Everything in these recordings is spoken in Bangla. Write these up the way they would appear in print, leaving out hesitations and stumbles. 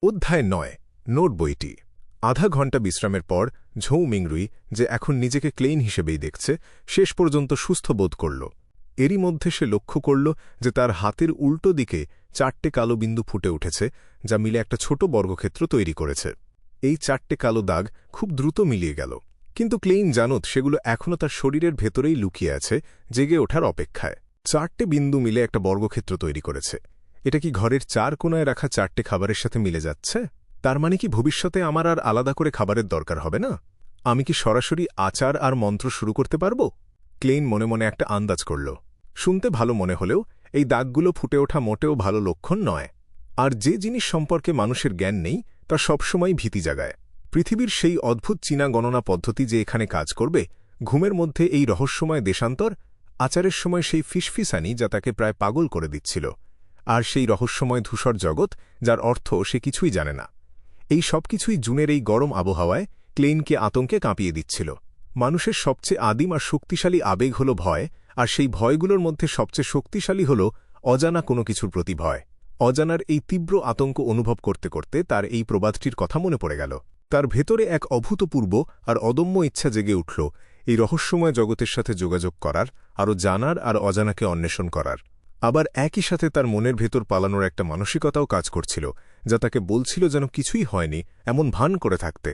অধ্যায় ৯ নোট বইটি আধা ঘণ্টা বিশ্রামের পর ঝৌ মিংরুই, যে এখন নিজেকে ক্লেইন হিসেবেই দেখছে, শেষ পর্যন্ত সুস্থ বোধ করল। এরই মধ্যে সে লক্ষ্য করল যে তার হাতের উল্টো দিকে 4টে কালো বিন্দু ফুটে উঠেছে, যা মিলে একটা ছোট বর্গক্ষেত্র তৈরি করেছে। এই 4টে কালো দাগ খুব দ্রুত মিলিয়ে গেল, কিন্তু ক্লেইন জানত সেগুলো এখনও তার শরীরের ভেতরেই লুকিয়ে আছে, জেগে ওঠার অপেক্ষায়। 4টে বিন্দু মিলে একটা বর্গক্ষেত্র তৈরি করেছে। এটা কি ঘরের 4 কোণায় রাখা 4টে খাবারের সাথে মিলে যাচ্ছে? তার মানে কি ভবিষ্যতে আমার আর আলাদা করে খাবারের দরকার হবে না? আমি কি সরাসরি আচার আর মন্ত্র শুরু করতে পারব? ক্লেইন মনে মনে একটা আন্দাজ করল। শুনতে ভালো মনে হলেও এই দাগগুলো ফুটে ওঠা মোটেও ভালো লক্ষণ নয়। আর যে জিনিস সম্পর্কে মানুষের জ্ঞান নেই তা সবসময় ভীতি জাগায়। পৃথিবীর সেই অদ্ভুত চীনা গণনা পদ্ধতি যে এখানে কাজ করবে, ঘুমের মধ্যে এই রহস্যময় দেশান্তর, আচারের সময় সেই ফিসফিসানি যা তাকে প্রায় পাগল করে দিচ্ছিল, আর সেই রহস্যময় ধূসর জগৎ যার অর্থ সে কিছুই জানে না। এই সবকিছুই জুনের এই গরম আবহাওয়ায় ক্লেইনকে আতঙ্কে কাঁপিয়ে দিচ্ছিল। মানুষের সবচেয়ে আদিম আর শক্তিশালী আবেগ হল ভয়, আর সেই ভয়গুলোর মধ্যে সবচেয়ে শক্তিশালী হল অজানা কোনো কিছুর প্রতি ভয়। অজানার এই তীব্র আতঙ্ক অনুভব করতে করতে তার এই প্রবাদটির কথা মনে পড়ে গেল। তার ভেতরে এক অভূতপূর্ব আর অদম্য ইচ্ছা জেগে উঠল এই রহস্যময় জগতের সাথে যোগাযোগ করার, আরও জানার আর অজানাকে অন্বেষণ করার। আবার একই সাথে তার মনের ভেতর পালানোর একটা মানসিকতাও কাজ করছিল, যা তাকে বলছিল যেন কিছুই হয়নি এমন ভান করে থাকতে।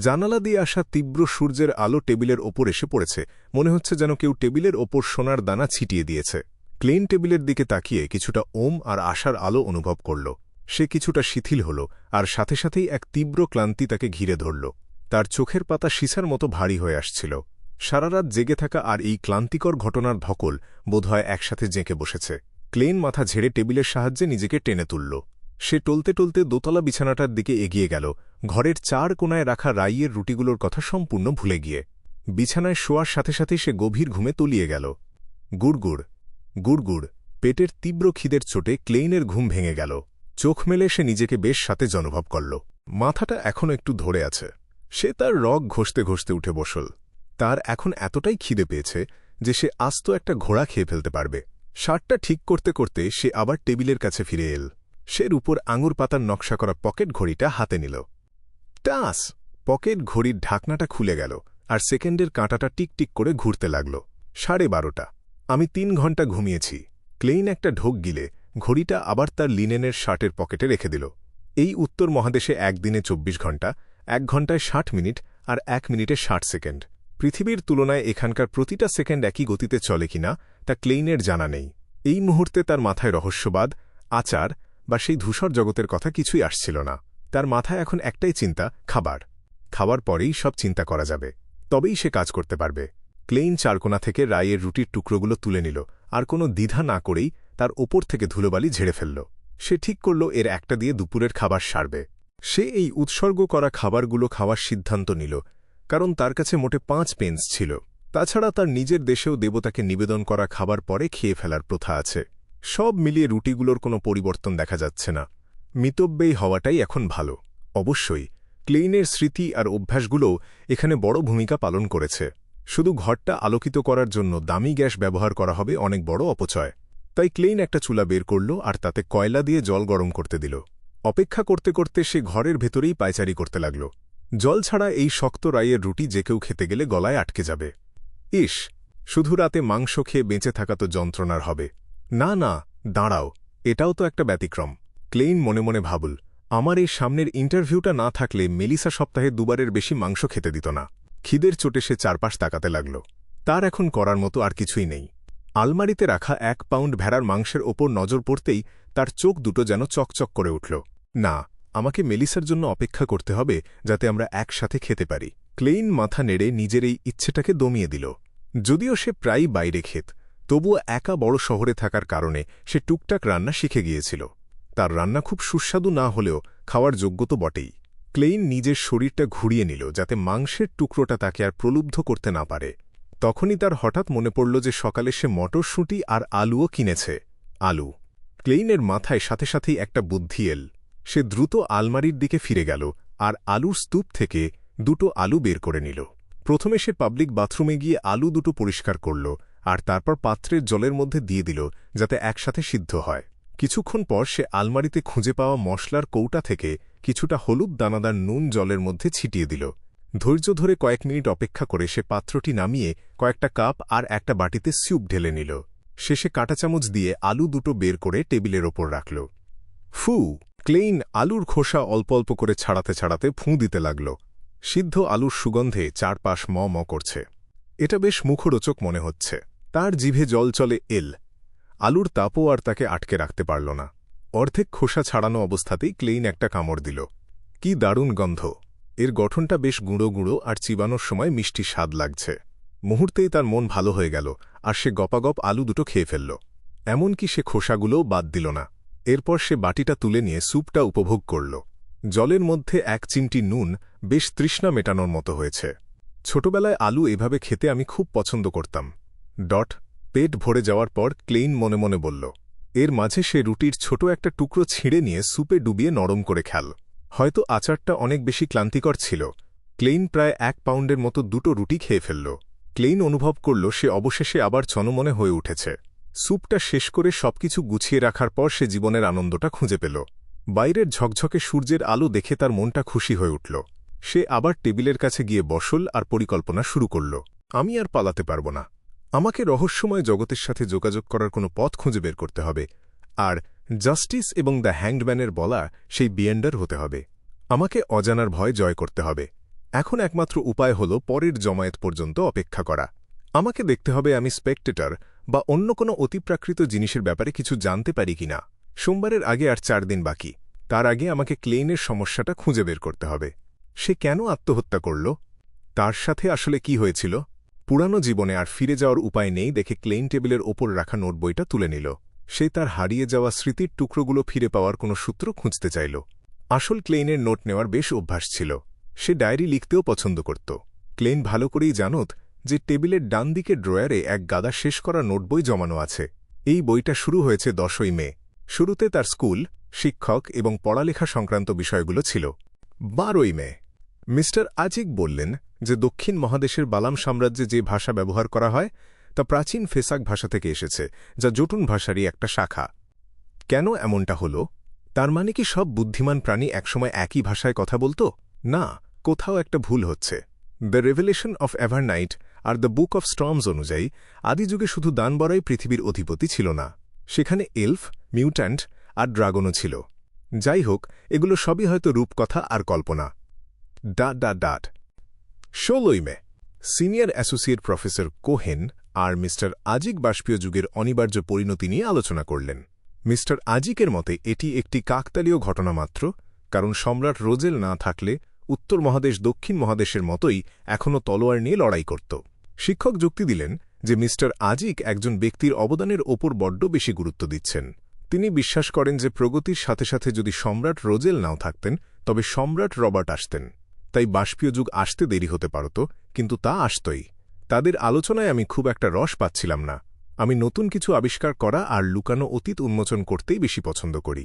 জানালা দিয়ে আসা তীব্র সূর্যের আলো টেবিলের ওপর এসে পড়েছে, মনে হচ্ছে যেন কেউ টেবিলের ওপর সোনার দানা ছিটিয়ে দিয়েছে। ক্লেইন টেবিলের দিকে তাকিয়ে কিছুটা ওম আর আশার আলো অনুভব করল। সে কিছুটা শিথিল হল, আর সাথে সাথেই এক তীব্র ক্লান্তি তাকে ঘিরে ধরল। তার চোখের পাতা সীসার মতো ভারী হয়ে আসছিল। সারারাত জেগে থাকা আর এই ক্লান্তিকর ঘটনার ধকল বোধহয় একসাথে জেঁকে বসেছে। ক্লেইন মাথা ঝেড়ে টেবিলের সাহায্যে নিজেকে টেনে তুলল। সে টলতে টলতে দোতলা বিছানাটার দিকে এগিয়ে গেল, ঘরের 4 কোণায় রাখা রাইয়ের রুটিগুলোর কথা সম্পূর্ণ ভুলে গিয়ে। বিছানায় শোয়ার সাথে সাথেই সে গভীর ঘুমে তলিয়ে গেল। গুড়গুড় গুড়গুড় পেটের তীব্র খিদের চোটে ক্লেইনের ঘুম ভেঙে গেল। চোখ মেলে সে নিজেকে বেশ সতেজ অনুভব করল। মাথাটা এখনও একটু ধরে আছে। সে তার রগ ঘষতে ঘষতে উঠে বসল। তার এখন এতটাই খিদে পেয়েছে যে সে আস্ত একটা ঘোড়া খেয়ে ফেলতে পারবে। শার্টটা ঠিক করতে করতে সে আবার টেবিলের কাছে ফিরে এল। সের উপর আঙুর পাতার নকশা করা পকেট ঘড়িটা হাতে নিল। টাস! পকেট ঘড়ির ঢাকনাটা খুলে গেল, আর সেকেন্ডের কাঁটাটা টিকটিক করে ঘুরতে লাগল। 12:30। আমি 3 ঘন্টা ঘুমিয়েছি। ক্লেইন একটা ঢোক গিলে ঘড়িটা আবার তার লিনেনের শার্টের পকেটে রেখে দিল। এই উত্তর মহাদেশে একদিনে 24 ঘন্টা, 1 ঘন্টায় 60 মিনিট আর 1 মিনিটে 60 সেকেন্ড। পৃথিবীর তুলনায় এখানকার প্রতিটা সেকেন্ড একই গতিতে চলে কিনা তা ক্লেইনের জানা নেই। এই মুহূর্তে তার মাথায় রহস্যবাদ, আচার বা সেই ধূসর জগতের কথা কিছুই আসছিল না। তার মাথায় এখন একটাই চিন্তা, খাবার। খাবার পরেই সব চিন্তা করা যাবে, তবেই সে কাজ করতে পারবে। ক্লেইন চারকোনা থেকে রাইয়ের রুটির টুকরোগুলো তুলে নিল, আর কোনো দ্বিধা না করেই তার ওপর থেকে ধুলোবালি ঝেড়ে ফেলল। সে ঠিক করল এর একটা দিয়ে দুপুরের খাবার সারবে। সে এই উৎসর্গ করা খাবারগুলো খাওয়ার সিদ্ধান্ত নিল, কারণ তার কাছে মোটে 5 পেন্স ছিল। তাছাড়া তার নিজের দেশেও দেবতাকে নিবেদন করা খাবার পরে খেয়ে ফেলার প্রথা আছে। সব মিলিয়ে রুটিগুলোর কোনো পরিবর্তন দেখা যাচ্ছে না। মিতব্যয়ী হওয়াটাই এখন ভালো। অবশ্যই ক্লেইনের স্মৃতি আর অভ্যাসগুলোও এখানে বড় ভূমিকা পালন করেছে। শুধু ঘরটা আলোকিত করার জন্য দামি গ্যাস ব্যবহার করা হবে অনেক বড় অপচয়। তাই ক্লেইন একটা চুলা বের করল আর তাতে কয়লা দিয়ে জল গরম করতে দিল। অপেক্ষা করতে করতে সে ঘরের ভেতরেই পায়চারি করতে লাগল। জল ছাড়া এই শক্ত রাইয়ের রুটি যে কেউ খেতে গেলে গলায় আটকে যাবে। ইস, শুধু রাতে মাংস খেয়ে বেঁচে থাকা তো যন্ত্রণার হবে। না না, দাঁড়াও, এটাও তো একটা ব্যতিক্রম। ক্লেইন মনে মনে ভাবল, আমার এই সামনের ইন্টারভিউটা না থাকলে মেলিসা সপ্তাহে 2বারের বেশি মাংস খেতে দিত না। খিদের চোটে সে চারপাশ তাকাতে লাগল। তার এখন করার মতো আর কিছুই নেই। আলমারিতে রাখা 1 পাউন্ড ভেড়ার মাংসের ওপর নজর পড়তেই তার চোখ দুটো যেন চকচক করে উঠল। না, আমাকে মেলিসার জন্য অপেক্ষা করতে হবে যাতে আমরা একসাথে খেতে পারি। ক্লেইন মাথা নেড়ে নিজের এই ইচ্ছেটাকে দমিয়ে দিল। যদিও সে প্রায়ই বাইরে খেত, তবুও একা বড় শহরে থাকার কারণে সে টুকটাক রান্না শিখে গিয়েছিল। তার রান্না খুব সুস্বাদু না হলেও খাওয়ার যোগ্য তো বটেই। ক্লেইন নিজের শরীরটা ঘুরিয়ে নিল যাতে মাংসের টুকরোটা তাকে আর প্রলুব্ধ করতে না পারে। তখনই তার হঠাৎ মনে পড়ল যে সকালে সে মটরশুঁটি আর আলুও কিনেছে। আলু! ক্লেইনের মাথায় সাথে সাথেই একটা বুদ্ধি এল। সে দ্রুত আলমারির দিকে ফিরে গেল আর আলুর স্তূপ থেকে 2টো আলু বের করে নিল। প্রথমে সে পাবলিক বাথরুমে গিয়ে আলু 2টো পরিষ্কার করল, আর তারপর পাত্রের জলের মধ্যে দিয়ে দিল যাতে একসাথে সিদ্ধ হয়। কিছুক্ষণ পর সে আলমারিতে খুঁজে পাওয়া মশলার কৌটা থেকে কিছুটা হলুদ দানাদার নুন জলের মধ্যে ছিটিয়ে দিল। ধৈর্য ধরে কয়েক মিনিট অপেক্ষা করে সে পাত্রটি নামিয়ে কয়েকটা কাপ আর একটা বাটিতে স্যুপ ঢেলে নিল। শেষে কাঁটা চামচ দিয়ে আলু দুটো বের করে টেবিলের ওপর রাখল। ফু! ক্লেইন আলুর খোসা অল্প অল্প করে ছাড়াতে ছাড়াতে ফুঁ দিতে লাগল। সিদ্ধ আলুর সুগন্ধে চারপাশ ম ম করছে। এটা বেশ মুখরোচক মনে হচ্ছে। তার জিভে জল চলে এল। আলুর তাপও আর তাকে আটকে রাখতে পারল না। অর্ধেক খোসা ছাড়ানো অবস্থাতেই ক্লেইন একটা কামড় দিল। কি দারুণ গন্ধ! এর গঠনটা বেশ গুঁড়ো গুঁড়ো আর চিবানোর সময় মিষ্টি স্বাদ লাগছে। মুহূর্তেই তার মন ভালো হয়ে গেল আর সে গপাগপ আলু দুটো খেয়ে ফেলল। এমনকি সে খোসাগুলোও বাদ দিল না। এরপর সে বাটিটা তুলে নিয়ে স্যুপটা উপভোগ করল। জলের মধ্যে 1 চিমটি নুন বেশ তৃষ্ণা মেটানোর মতো হয়েছে। ছোটবেলায় আলু এভাবে খেতে আমি খুব পছন্দ করতাম। পেট ভরে যাওয়ার পর ক্লেইন মনে মনে বলল। এর মাঝে সে রুটির ছোট একটা টুকরো ছিঁড়ে নিয়ে স্যুপে ডুবিয়ে নরম করে খেল। হয়তো আচারটা অনেক বেশি ক্লান্তিকর ছিল। ক্লেইন প্রায় 1 পাউন্ডের মতো 2টো রুটি খেয়ে ফেলল। ক্লেইন অনুভব করল সে অবশেষে আবার চনমনে হয়ে উঠেছে। স্যুপটা শেষ করে সবকিছু গুছিয়ে রাখার পর সে জীবনের আনন্দটা খুঁজে পেল। বাইরের ঝকঝকে সূর্যের আলো দেখে তার মনটা খুশি হয়ে উঠল। সে আবার টেবিলের কাছে গিয়ে বসল আর পরিকল্পনা শুরু করল। আমি আর পালাতে পারব না। আমাকে রহস্যময় জগতের সাথে যোগাযোগ করার কোনো পথ খুঁজে বের করতে হবে, আর জাস্টিস এবং দ্য হ্যাংডম্যানের বলা সেই বিয়েন্ডার হতে হবে। আমাকে অজানার ভয় জয় করতে হবে। এখন একমাত্র উপায় হল পরের জমায়েত পর্যন্ত অপেক্ষা করা। আমাকে দেখতে হবে আমি স্পেকটেটর বা অন্য কোনো অতিপ্রাকৃত জিনিসের ব্যাপারে কিছু জানতে পারি কিনা। সোমবারের আগে আর 4 দিন বাকি। তার আগে আমাকে ক্লেইনের সমস্যাটা খুঁজে বের করতে হবে। সে কেন আত্মহত্যা করল? তার সাথে আসলে কি হয়েছিল? পুরানো জীবনে আর ফিরে যাওয়ার উপায় নেই দেখে ক্লেইন টেবিলের ওপর রাখা নোটবইটা তুলে নিল। সে তার হারিয়ে যাওয়া স্মৃতির টুকরোগুলো ফিরে পাওয়ার কোনো সূত্র খুঁজতে চাইল। আসল ক্লেইনের নোট নেওয়ার বেশ অভ্যাস ছিল। সে ডায়েরি লিখতেও পছন্দ করত। ক্লেইন ভালো করেই জানত যে টেবিলের ডান দিকের ড্রয়ারে এক গাদা শেষ করা নোটবই জমানো আছে। এই বইটা শুরু হয়েছে 10ই মে। শুরুতে তার স্কুল, শিক্ষক এবং পড়ালেখা সংক্রান্ত বিষয়গুলো ছিল। 12ই মে মিস্টার আজিক বললেন যে দক্ষিণ মহাদেশের বালাম সাম্রাজ্যে যে ভাষা ব্যবহার করা হয় তা প্রাচীন ফেসাক ভাষা থেকে এসেছে, যা জটুন ভাষারই একটা শাখা। কেন এমনটা হল? তার মানে কি সব বুদ্ধিমান প্রাণী একসময় একই ভাষায় কথা বলত? না, কোথাও একটা ভুল হচ্ছে। দ্য রেভেলেশন অফ এভারনাইট আর দ্য বুক অফ স্টর্মস অনুযায়ী আদিযুগে শুধু দানবরাই পৃথিবীর অধিপতি ছিল না। সেখানে এলফ, মিউট্যান্ট আর ড্রাগনও ছিল। যাই হোক, এগুলো সবই হয়তো রূপকথা আর কল্পনা। 16ই মে সিনিয়র অ্যাসোসিয়েট প্রফেসর কোহেন আর মিস্টার আজিক বাষ্পীয় যুগের অনিবার্য পরিণতি নিয়ে আলোচনা করলেন। মিস্টার আজিকের মতে এটি একটি কাকতালীয় ঘটনা মাত্র, কারণ সম্রাট রোজেল না থাকলে উত্তর মহাদেশ দক্ষিণ মহাদেশের মতোই এখনও তলোয়ার নিয়ে লড়াই করত। শিক্ষক যুক্তি দিলেন যে মিস্টার আজিক একজন ব্যক্তির অবদানের ওপর বড্ড বেশি গুরুত্ব দিচ্ছেন। তিনি বিশ্বাস করেন যে প্রগতির সাথে সাথে যদি সম্রাট রোজেল নাও থাকতেন তবে সম্রাট রবার্ট আসতেন। তাই বাষ্পীয় যুগ আসতে দেরি হতে পারত, কিন্তু তা আসতই। তাদের আলোচনায় আমি খুব একটা রস পাচ্ছিলাম না। আমি নতুন কিছু আবিষ্কার করা আর লুকানো অতীত উন্মোচন করতেই বেশি পছন্দ করি।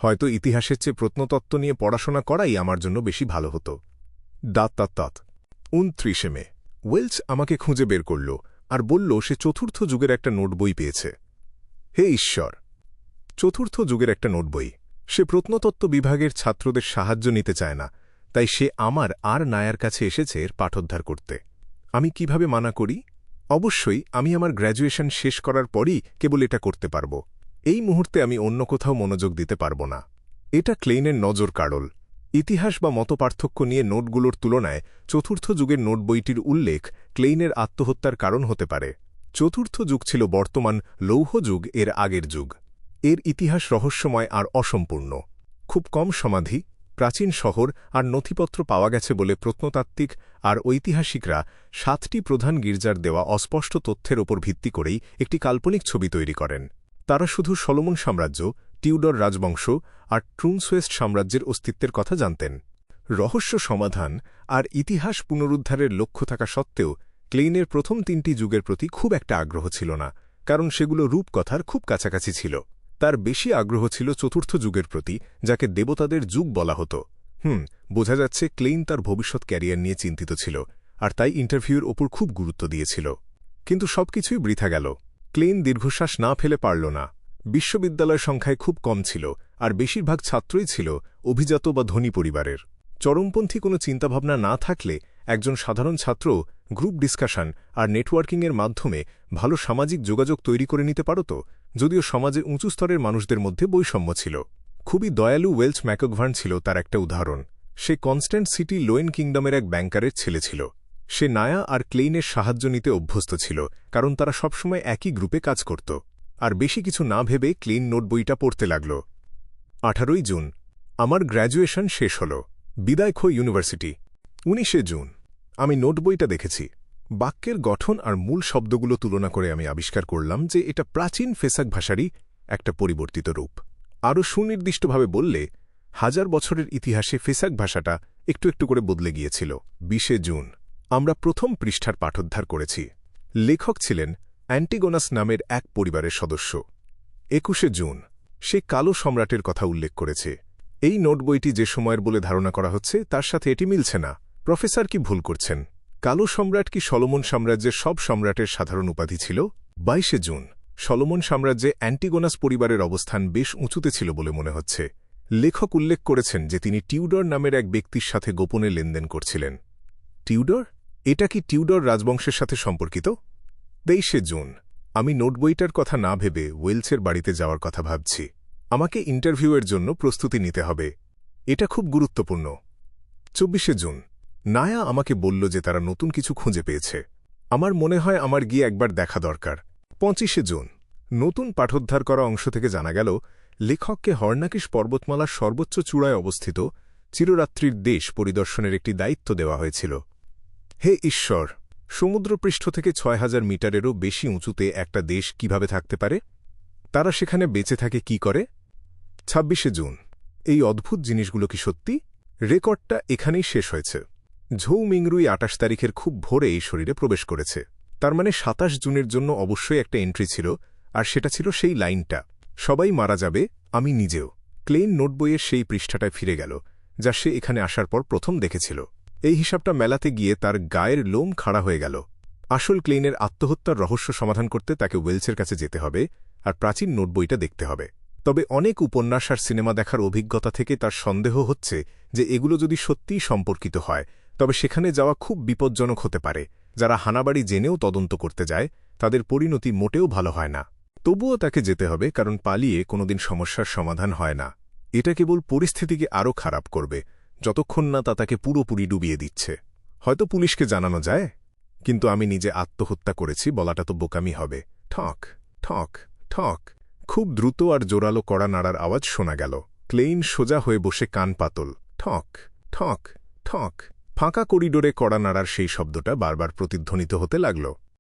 হয়তো ইতিহাসের চেয়ে প্রত্নতত্ত্ব নিয়ে পড়াশোনা করাই আমার জন্য বেশি ভালো হতো। 29 মে ওয়েলচ আমাকে খুঁজে বের করল আর বলল সে চতুর্থ যুগের একটা নোটবই পেয়েছে। হে ঈশ্বর! চতুর্থ যুগের একটা নোটবই। সে প্রত্নতত্ত্ব বিভাগের ছাত্রদের সাহায্য নিতে চায় না, তাই সে আমার আর নায়ার কাছে এসেছে এর পাঠোদ্ধার করতে। আমি কিভাবে মানা করি? অবশ্যই আমি আমার গ্র্যাজুয়েশন শেষ করার পরই কেবল এটা করতে পারব। এই মুহূর্তে আমি অন্য কোথাও মনোযোগ দিতে পারব না। এটা ক্লেইনের নজর কাড়ল। ইতিহাস বা মতপার্থক্য নিয়ে নোটগুলোর তুলনায় চতুর্থ যুগের নোট বইটির উল্লেখ ক্লেইনের আত্মহত্যার কারণ হতে পারে। চতুর্থ যুগ ছিল বর্তমান লৌহ যুগ এর আগের যুগ। এর ইতিহাস রহস্যময় আর অসম্পূর্ণ। খুব কম সমাধি, প্রাচীন শহর আর নথিপত্র পাওয়া গেছে বলে প্রত্নতাত্ত্বিক আর ঐতিহাসিকরা 7টি প্রধান গির্জার দেওয়া অস্পষ্ট তথ্যের ওপর ভিত্তি করেই একটি কাল্পনিক ছবি তৈরি করেন। তারা শুধু সলোমন সাম্রাজ্য, টিউডর রাজবংশ আর ট্রুনসওয়েস্ট সাম্রাজ্যের অস্তিত্বের কথা জানতেন। রহস্য সমাধান আর ইতিহাস পুনরুদ্ধারের লক্ষ্য থাকা সত্ত্বেও ক্লেইনের প্রথম 3টি যুগের প্রতি খুব একটা আগ্রহ ছিল না, কারণ সেগুলো রূপকথার খুব কাছাকাছি ছিল। তার বেশি আগ্রহ ছিল চতুর্থ যুগের প্রতি, যাকে দেবতাদের যুগ বলা হতো। বোঝা যাচ্ছে ক্লেইন তার ভবিষ্যৎ ক্যারিয়ার নিয়ে চিন্তিত ছিল, আর তাই ইন্টারভিউর ওপর খুব গুরুত্ব দিয়েছিল। কিন্তু সবকিছুই বৃথা গেল। ক্লেইন দীর্ঘশ্বাস না ফেলে পারল না। বিশ্ববিদ্যালয় সংখ্যায় খুব কম ছিল, আর বেশিরভাগ ছাত্রই ছিল অভিজাত বা ধনী পরিবারের। চরমপন্থী কোনো চিন্তাভাবনা না থাকলে একজন সাধারণ ছাত্র গ্রুপ ডিসকাশন আর নেটওয়ার্কিংয়ের মাধ্যমে ভালো সামাজিক যোগাযোগ তৈরি করে নিতে পারত, যদিও সমাজে উঁচু স্তরের মানুষদের মধ্যে বৈষম্য ছিল। খুবই দয়ালু ওয়েলচ ম্যাকগভার্ন ছিল তার একটা উদাহরণ। সে কনস্ট্যান্ট সিটি লোয়েন কিংডমের এক ব্যাংকারের ছেলে ছিল। সে নায়া আর ক্লেইনের সাহায্য নিতে অভ্যস্ত ছিল, কারণ তারা সবসময় একই গ্রুপে কাজ করত। আর বেশি কিছু না ভেবে ক্লেইন নোট বইটা পড়তে লাগল। 18 জুন আমার গ্র্যাজুয়েশন শেষ হল। বিদায় খো ইউনিভার্সিটি। 19 জুন আমি নোট বইটা দেখেছি। বাক্যের গঠন আর মূল শব্দগুলো তুলনা করে আমি আবিষ্কার করলাম যে এটা প্রাচীন ফেসাক ভাষারই একটা পরিবর্তিত রূপ। আরও সুনির্দিষ্টভাবে বললে, 1000 বছরের ইতিহাসে ফেসাক ভাষাটা একটু একটু করে বদলে গিয়েছিল। 20 জুন আমরা প্রথম পৃষ্ঠার পাঠোদ্ধার করেছি। লেখক ছিলেন অ্যান্টিগোনাস নামের এক পরিবারের সদস্য। 21 জুন সে কালো সম্রাটের কথা উল্লেখ করেছে। এই নোট বইটি যে সময়ের বলে ধারণা করা হচ্ছে তার সাথে এটি মিলছে না। প্রফেসর কি ভুল করছেন? কালো সম্রাট কি সলোমন সাম্রাজ্যের সব সম্রাটের সাধারণ উপাধি ছিল? 22 জুন সলোমন সাম্রাজ্যে অ্যান্টিগোনাস পরিবারের অবস্থান বেশ উঁচুতে ছিল বলে মনে হচ্ছে। লেখক উল্লেখ করেছেন যে তিনি টিউডর নামের এক ব্যক্তির সাথে গোপনে লেনদেন করছিলেন। টিউডর? এটা কি টিউডর রাজবংশের সাথে সম্পর্কিত? 23 জুন আমি নোট বইটার কথা না ভেবে ওয়েলসের বাড়িতে যাওয়ার কথা ভাবছি। আমাকে ইন্টারভিউয়ের জন্য প্রস্তুতি নিতে হবে। এটা খুব গুরুত্বপূর্ণ। 24 জুন নায়া আমাকে বলল যে তারা নতুন কিছু খুঁজে পেয়েছে। আমার মনে হয় আমার গিয়ে একবার দেখা দরকার। 25 জুন নতুন পাঠোদ্ধার করা অংশ থেকে জানা গেল লেখককে হর্নাকিস পর্বতমালার সর্বোচ্চ চূড়ায় অবস্থিত চিররাত্রির দেশ পরিদর্শনের একটি দায়িত্ব দেওয়া হয়েছিল। হে ঈশ্বর, সমুদ্রপৃষ্ঠ থেকে 6000 মিটারেরও বেশি উঁচুতে একটা দেশ কিভাবে থাকতে পারে? তারা সেখানে বেঁচে থাকে কি করে? 26 জুন এই অদ্ভুত জিনিসগুলো কি সত্যি? রেকর্ডটা এখানেই শেষ হয়েছে। ঝৌ মিংরুই 28 তারিখের খুব ভোরে এই শরীরে প্রবেশ করেছে। তার মানে 27 জুনের জন্য অবশ্যই একটা এন্ট্রি ছিল, আর সেটা ছিল সেই লাইনটা, সবাই মারা যাবে, আমি নিজেও। ক্লেইন নোট বইয়ের সেই পৃষ্ঠাটায় ফিরে গেল, যা সে এখানে আসার পর প্রথম দেখেছিল। এই হিসাবটা মেলাতে গিয়ে তার গায়ের লোম খাড়া হয়ে গেল। আসল ক্লেইনের আত্মহত্যার রহস্য সমাধান করতে তাকে ওয়েলসের কাছে যেতে হবে আর প্রাচীন নোট বইটা দেখতে হবে। তবে অনেক উপন্যাস আর সিনেমা দেখার অভিজ্ঞতা থেকে তার সন্দেহ হচ্ছে যে এগুলো যদি সত্যিই সম্পর্কিত হয় তবে সেখানে যাওয়া খুব বিপজ্জনক হতে পারে। যারা হানাবাড়ি জেনেও তদন্ত করতে যায় তাদের পরিণতি মোটেও ভালো হয় না। তবুও তাকে যেতে হবে, কারণ পালিয়ে কোনোদিন সমস্যার সমাধান হয় না। এটা কেবল পরিস্থিতিকে আরও খারাপ করবে, যতক্ষণ না তা তাকে পুরোপুরি ডুবিয়ে দিচ্ছে। হয়তো পুলিশকে জানানো যায়, কিন্তু আমি নিজে আত্মহত্যা করেছি বলাটা তো বোকামি হবে। ঠক ঠক ঠক। খুব দ্রুত আর জোরালো কড়া নাড়ার আওয়াজ শোনা গেল। ক্লেইন সোজা হয়ে বসে কান পাতল। ঠক ঠক ঠক। ফাঁকা করিডোরে কড়া নাড়ার সেই শব্দটা বারবার প্রতিধ্বনিত হতে লাগল।